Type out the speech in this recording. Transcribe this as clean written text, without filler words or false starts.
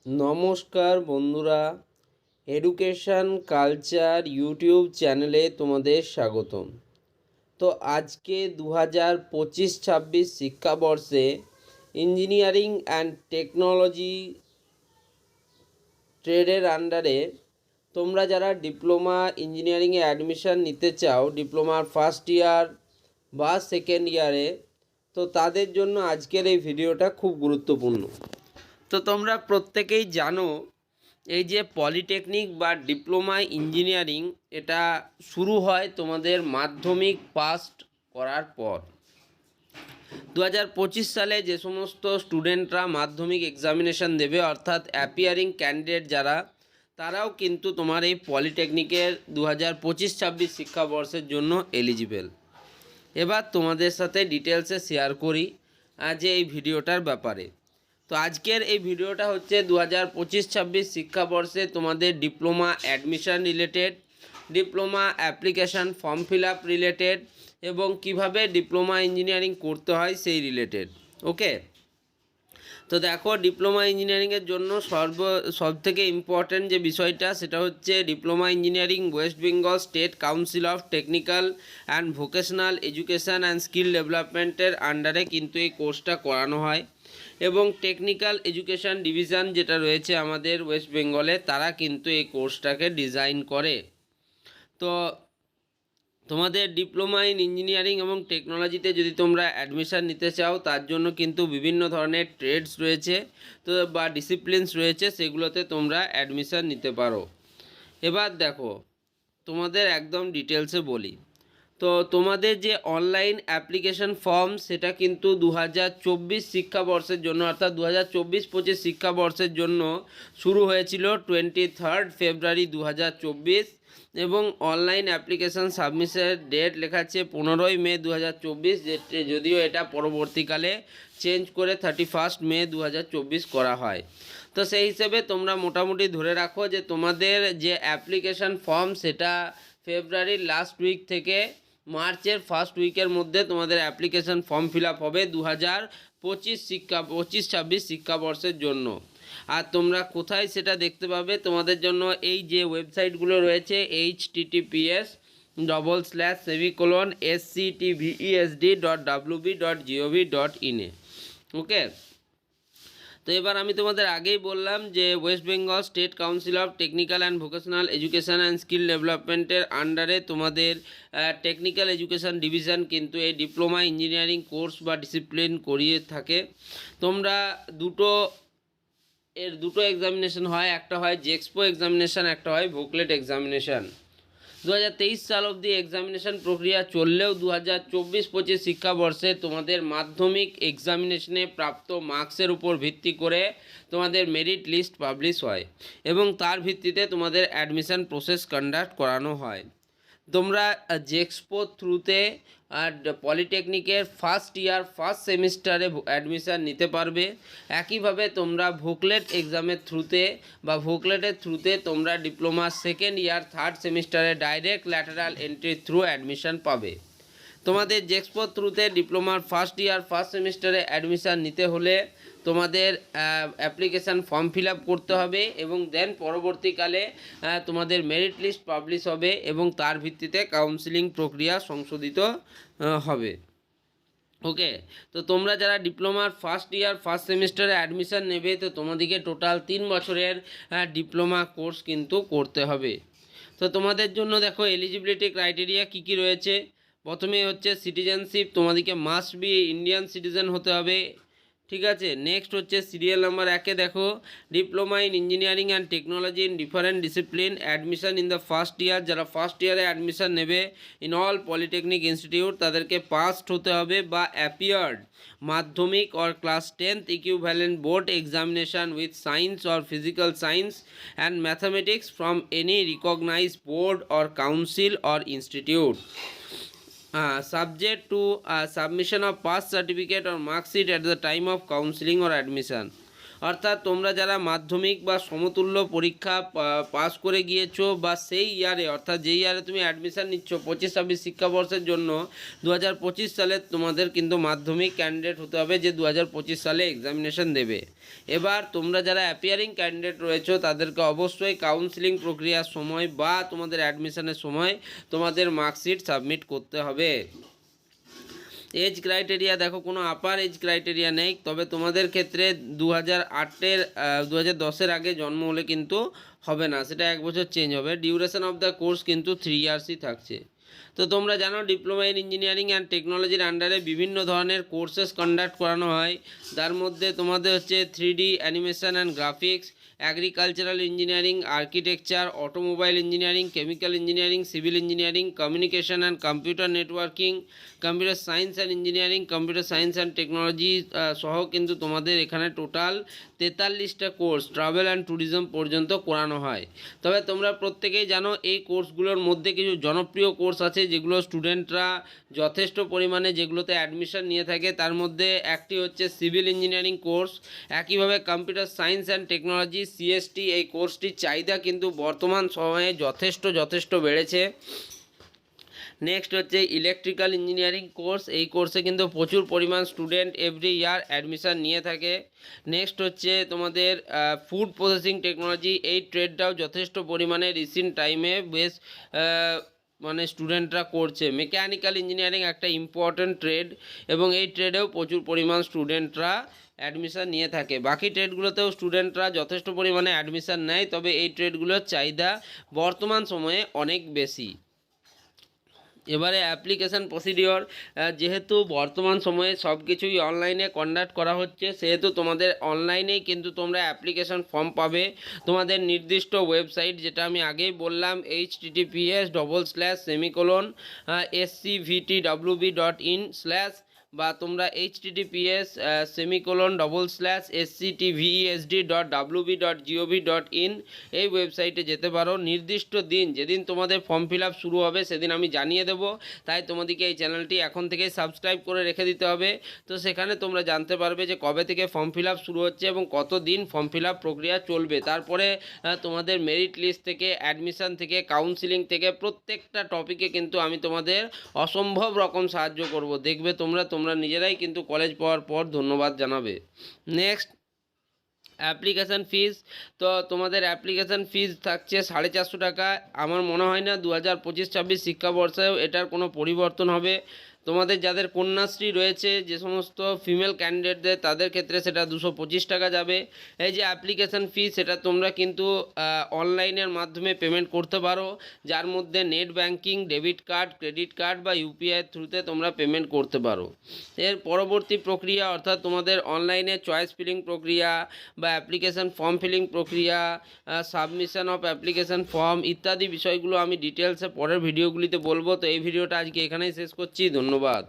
নমস্কার বন্ধুরা, education culture YouTube চ্যানেলে তোমাদের স্বাগতম। তো আজকে 2025-26 শিক্ষাবর্ষে ইঞ্জিনিয়ারিং অ্যান্ড টেকনোলজি ট্রেডের আন্ডারে তোমরা যারা ডিপ্লোমা ইঞ্জিনিয়ারিংয়ে অ্যাডমিশান নিতে চাও, ডিপ্লোমার ফার্স্ট ইয়ার বা সেকেন্ড ইয়ারে, তো তাদের জন্য আজকের এই ভিডিওটা খুব গুরুত্বপূর্ণ। তো তোমরা প্রত্যেকেই জানো, এই যে পলিটেকনিক বা ডিপ্লোমা ইঞ্জিনিয়ারিং, এটা শুরু হয় তোমাদের মাধ্যমিক পাস করার পর। 2025 সালে যে সমস্ত স্টুডেন্টরা মাধ্যমিক এক্সামিনেশান দেবে, অর্থাৎ অ্যাপিয়ারিং ক্যান্ডিডেট যারা, তারাও কিন্তু তোমার এই পলিটেকনিকের 2025-26 শিক্ষাবর্ষের জন্য এলিজিবেল। এবার তোমাদের সাথে ডিটেলসে শেয়ার করি যে এই ভিডিওটার ব্যাপারে। তো আজকের এই ভিডিওটা হচ্ছে 2025-26 শিক্ষাবর্ষে তোমাদের diploma admission related, diploma application form fill up related, এবং কিভাবে ডিপ্লোমা ইঞ্জিনিয়ারিং করতে হয় সেই রিলেটেড। ওকে, তো দেখো, ডিপ্লোমা ইঞ্জিনিয়ারিংয়ের জন্য সবথেকে ইম্পর্ট্যান্ট যে বিষয়টা, সেটা হচ্ছে diploma engineering West Bengal state council of technical and vocational education and skill ডেভেলপমেন্টের আন্ডারে কিন্তু এই কোর্সটা করানো হয়। এবং টেকনিক্যাল এডুকেশান ডিভিশন যেটা রয়েছে আমাদের ওয়েস্ট বেঙ্গলে, তারা কিন্তু এই কোর্সটাকে ডিজাইন করে। তো তোমাদের ডিপ্লোমা ইন ইঞ্জিনিয়ারিং এবং টেকনোলজিতে যদি তোমরা অ্যাডমিশান নিতে চাও, তার জন্য কিন্তু বিভিন্ন ধরনের ট্রেডস রয়েছে তো বা ডিসিপ্লিনস রয়েছে, সেগুলোতে তোমরা অ্যাডমিশান নিতে পারো। এবার দেখো, তোমাদের একদম ডিটেলসে বলি। তো তোমাদের যে অনলাইন অ্যাপ্লিকেশন ফর্ম, সেটা কিন্তু 2024 শিক্ষাবর্ষের জন্য, অর্থাৎ 2024-25 শিক্ষাবর্ষের জন্য শুরু হয়েছিল 23 ফেব্রুয়ারি 2024, এবং অনলাইন অ্যাপ্লিকেশান সাবমিশনের ডেট লেখাচ্ছে 15 মে 2024, যদিও এটা পরবর্তীকালে চেঞ্জ করে 31 মে 2024 করা হয়। তো সেই হিসেবে তোমরা মোটামুটি ধরে রাখো যে তোমাদের যে অ্যাপ্লিকেশান ফর্ম, সেটা ফেব্রুয়ারির লাস্ট উইক থেকে মার্চের ফার্স্ট উইকের মধ্যে তোমাদের অ্যাপ্লিকেশান ফর্ম ফিল আপ হবে 2025-26 শিক্ষাবর্ষের জন্য। আর তোমরা কোথায় সেটা দেখতে পাবে, তোমাদের জন্য এই যে ওয়েবসাইটগুলো রয়েছে, https://sctvesd.wb.gov.in এ। ওকে, তো এবার আমি তোমাদের আগেই বললাম যে West Bengal state council of technical and vocational education and skill ডেভেলপমেন্টের আন্ডারে তোমাদের টেকনিক্যাল এডুকেশান ডিভিশন কিন্তু এই ডিপ্লোমা ইঞ্জিনিয়ারিং কোর্স বা ডিসিপ্লিন করিয়ে থাকে। তোমরা দুটো এক্সামিনেশন হয়, একটা হয় জেক্সপো এক্সামিনেশান, একটা হয় ভোকলেট এক্সামিনেশান। 2023 সাল অবধি এক্সামিনেশান প্রক্রিয়া চললেও 2024-25 শিক্ষাবর্ষে তোমাদের মাধ্যমিক এক্সামিনেশনে প্রাপ্ত মার্কসের উপর ভিত্তি করে তোমাদের মেরিট লিস্ট পাবলিশ হয়, এবং তার ভিত্তিতে তোমাদের অ্যাডমিশান প্রসেস কন্ডাক্ট করানো হয়। তোমরা জেক্সপো থ্রুতে আর পলিটেকনিকের ফার্স্ট ইয়ার ফার্স্ট সেমিস্টারে অ্যাডমিশান নিতে পারবে। একইভাবে তোমরা ভোকলেট এক্সামের থ্রুতে বা ভোকলেটের থ্রুতে তোমরা ডিপ্লোমা সেকেন্ড ইয়ার থার্ড সেমিস্টারে direct lateral entry through admission পাবে। তোমাদের জেক্সপো থ্রুতে ডিপ্লোমার ফার্স্ট ইয়ার ফার্স্ট সেমিস্টারে অ্যাডমিশান নিতে হলে তোমাদের অ্যাপ্লিকেশান ফর্ম ফিল আপ করতে হবে, এবং দেন পরবর্তীকালে তোমাদের মেরিট লিস্ট পাবলিশ হবে, এবং তার ভিত্তিতে কাউন্সিলিং প্রক্রিয়া সংশোধিত হবে। ওকে, তো তোমরা যারা ডিপ্লোমার ফার্স্ট ইয়ার ফার্স্ট সেমিস্টারে অ্যাডমিশান নেবে, তো তোমাদেরকে টোটাল 3 বছরের ডিপ্লোমা কোর্স কিন্তু করতে হবে। তো তোমাদের জন্য দেখো এলিজিবিলিটি ক্রাইটেরিয়া কী কী রয়েছে। প্রথমে হচ্ছে সিটিজেনশিপ, তোমাদেরকে মাস্ট বি ইন্ডিয়ান সিটিজেন হতে হবে। ঠিক আছে, নেক্সট হচ্ছে সিরিয়াল নাম্বার 1-এ দেখো, diploma in engineering and technology in different discipline admission in the first year. যারা ফার্স্ট ইয়ারে অ্যাডমিশন নেবে ইন অল পলিটেকনিক ইনস্টিটিউট, তাদেরকে পাসড হতে হবে বা appeared Madhyamik or class 10th equivalent board examination with science or physical science and mathematics from any recognised board or council or institute, subject to submission of pass certificate or mark sheet at the time of counseling or admission. অর্থাৎ তোমরা যারা মাধ্যমিক বা সমতুল্য পরীক্ষা pass করে গিয়েছো বা সেই ইয়ারে অর্থাৎ যেই ইয়ারে তুমি অ্যাডমিশান নিচ্ছ 25-26 শিক্ষাবর্ষের জন্য 2025 সালে তোমাদের কিন্তু মাধ্যমিক ক্যান্ডিডেট হতে হবে যে 2025 সালে এক্সামিনেশন দেবে। এবার তোমরা যারা অ্যাপিয়ারিং ক্যান্ডিডেট রয়েছো তাদেরকে অবশ্যই কাউন্সিলিং প্রক্রিয়ার সময় বা তোমাদের অ্যাডমিশনের সময় তোমাদের মার্কশিট সাবমিট করতে হবে। এজ ক্রাইটেরিয়া দেখো, কোনো আপার এজ ক্রাইটেরিয়া নেই, তবে তোমাদের ক্ষেত্রে 2010-এর আগে জন্ম হলে কিন্তু হবে না, সেটা 1 বছর চেঞ্জ হবে। ডিউরেশন অফ দ্য কোর্স কিন্তু 3 ইয়ার্সই থাকছে। তো তোমরা জানো ডিপ্লোমা ইন ইঞ্জিনিয়ারিং অ্যান্ড টেকনোলজির আন্ডারে বিভিন্ন ধরনের কোর্সেস কন্ডাক্ট করানো হয়। তার মধ্যে তোমাদের হচ্ছে 3D animation and graphics, agricultural engineering, architecture, automobile engineering, chemical engineering, civil engineering, communication and computer networking, computer science and engineering, computer science and technology সহ কিন্তু তোমাদের এখানে টোটাল 43টা কোর্স ট্রাভেল অ্যান্ড ট্যুরিজম পর্যন্ত করানো হয়। তবে তোমরা প্রত্যেকেই জানো এই কোর্সগুলোর মধ্যে কিছু জনপ্রিয় কোর্স আছে যেগুলো স্টুডেন্টরা যথেষ্ট পরিমাণে যেগুলোতে অ্যাডমিশন নিয়ে থাকে। তার মধ্যে একটি হচ্ছে সিভিল ইঞ্জিনিয়ারিং কোর্স, একইভাবে computer science and technology CST, এই কোর্সটির চাহিদা কিন্তু বর্তমান সময়ে যথেষ্ট বেড়েছে। নেক্সট হচ্ছে ইলেকট্রিক্যাল ইঞ্জিনিয়ারিং কোর্স, এই কোর্সে কিন্তু প্রচুর পরিমাণ স্টুডেন্ট এভরি ইয়ার অ্যাডমিশান নিয়ে থাকে। নেক্সট হচ্ছে তোমাদের ফুড প্রসেসিং টেকনোলজি, এই ট্রেডটাও যথেষ্ট পরিমাণে রিসেন্ট টাইমে বেশ মানে স্টুডেন্টরা করছে। মেকানিক্যাল ইঞ্জিনিয়ারিং একটা ইম্পর্ট্যান্ট ট্রেড এবং এই ট্রেডেও প্রচুর পরিমাণ স্টুডেন্টরা অ্যাডমিশান নিয়ে থাকে। বাকি ট্রেডগুলোতেও স্টুডেন্টরা যথেষ্ট পরিমাণে অ্যাডমিশান নেয়, তবে এই ট্রেডগুলোর চাহিদা বর্তমান সময়ে অনেক বেশি। এবারে অ্যাপ্লিকেশান প্রসিডিওর, যেহেতু বর্তমান সময়ে সব কিছুই অনলাইনে কন্ডাক্ট করা হচ্ছে, সেহেতু তোমাদের অনলাইনেই কিন্তু তোমরা অ্যাপ্লিকেশান ফর্ম পাবে তোমাদের নির্দিষ্ট ওয়েবসাইট, যেটা আমি আগেই বললাম https://scvtwb.in/ বা তোমরা https://sctvesd.wb.gov.in এই ওয়েবসাইটে যেতে পারো। নির্দিষ্ট দিন যেদিন তোমাদের ফর্ম ফিল আপ শুরু হবে সেদিন আমি জানিয়ে দেবো, তাই তোমাদেরকে এই চ্যানেলটি এখন থেকেই সাবস্ক্রাইব করে রেখে দিতে হবে। তো সেখানে তোমরা জানতে পারবে যে কবে থেকে ফর্ম ফিল আপ শুরু হচ্ছে এবং কত দিন ফর্ম ফিল আপ প্রক্রিয়া চলবে। তারপরে তোমাদের মেরিট লিস্ট থেকে, অ্যাডমিশান থেকে, কাউন্সিলিং থেকে প্রত্যেকটা টপিকে কিন্তু আমি তোমাদের অসম্ভব রকম সাহায্য করব। দেখবে তোমরা নিজেরাই কিন্তু কলেজ পাওয়ার পর ধন্যবাদ জানাবে। নেক্সট অ্যাপ্লিকেশান ফিস, তো তোমাদের অ্যাপ্লিকেশান ফিস থাকছে 450 টাকা। আমার মনে হয় না 2025-26 শিক্ষাবর্ষেও এটার কোনো পরিবর্তন হবে। তোমাদের যাদের কন্যাশ্রী রয়েছে, যে সমস্ত ফিমেল ক্যান্ডিডেটদের, তাদের ক্ষেত্রে সেটা 225 টাকা যাবে। এই যে অ্যাপ্লিকেশান ফি, সেটা তোমরা কিন্তু অনলাইনের মাধ্যমে পেমেন্ট করতে পারো, যার মধ্যে net banking, debit card, credit card বা ইউপিআইয়ের থ্রুতে তোমরা পেমেন্ট করতে পারো। এর পরবর্তী প্রক্রিয়া অর্থাৎ তোমাদের অনলাইনে চয়েস ফিলিং প্রক্রিয়া বা অ্যাপ্লিকেশান ফর্ম ফিলিং প্রক্রিয়া, সাবমিশন অফ অ্যাপ্লিকেশান ফর্ম ইত্যাদি বিষয়গুলো আমি ডিটেলসে পরের ভিডিওগুলিতে বলবো। তো এই ভিডিওটা আজকে এখানেই শেষ করছি। ধন্যবাদ।